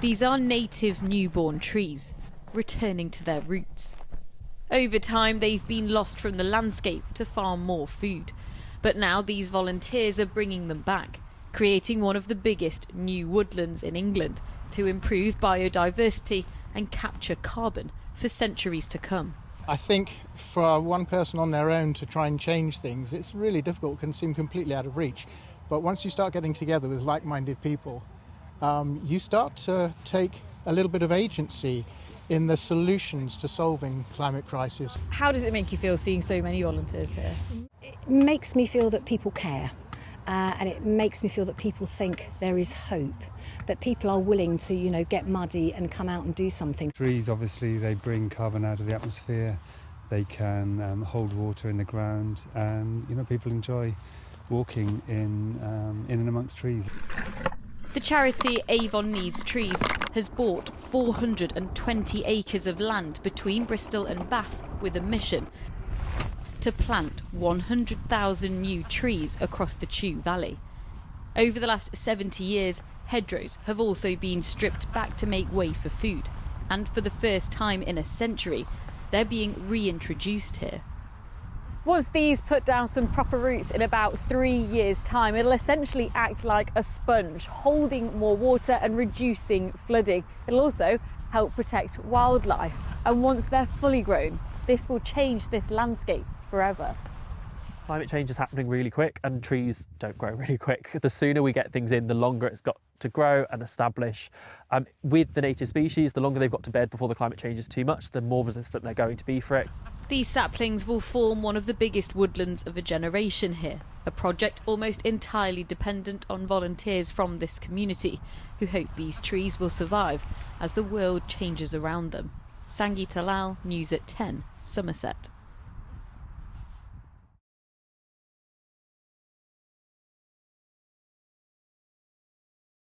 These are native newborn trees, returning to their roots. Over time, they've been lost from the landscape to farm more food. But now these volunteers are bringing them back, creating one of the biggest new woodlands in England to improve biodiversity and capture carbon for centuries to come. I think for one person on their own to try and change things, it's really difficult, can seem completely out of reach. But once you start getting together with like-minded people, you start to take a little bit of agency in the solutions to solving climate crisis. How does it make you feel seeing so many volunteers here? It makes me feel that people care. And it makes me feel that people think there is hope, that people are willing to, get muddy and come out and do something. Trees, obviously, they bring carbon out of the atmosphere. They can hold water in the ground, and people enjoy walking in and amongst trees. The charity Avon Needs Trees has bought 420 acres of land between Bristol and Bath with a mission to plant 100,000 new trees across the Chew Valley. Over the last 70 years, hedgerows have also been stripped back to make way for food, and for the first time in a century, they're being reintroduced here. Once these put down some proper roots in about 3 years' time, it'll essentially act like a sponge, holding more water and reducing flooding. It'll also help protect wildlife, and once they're fully grown, this will change this landscape forever. Climate change is happening really quick, and trees don't grow really quick. The sooner we get things in, the longer it's got to grow and establish. With the native species, the longer they've got to bed before the climate changes too much, the more resistant they're going to be for it. These saplings will form one of the biggest woodlands of a generation here, a project almost entirely dependent on volunteers from this community, who hope these trees will survive as the world changes around them. Sangeeta Lal, News at 10, Somerset.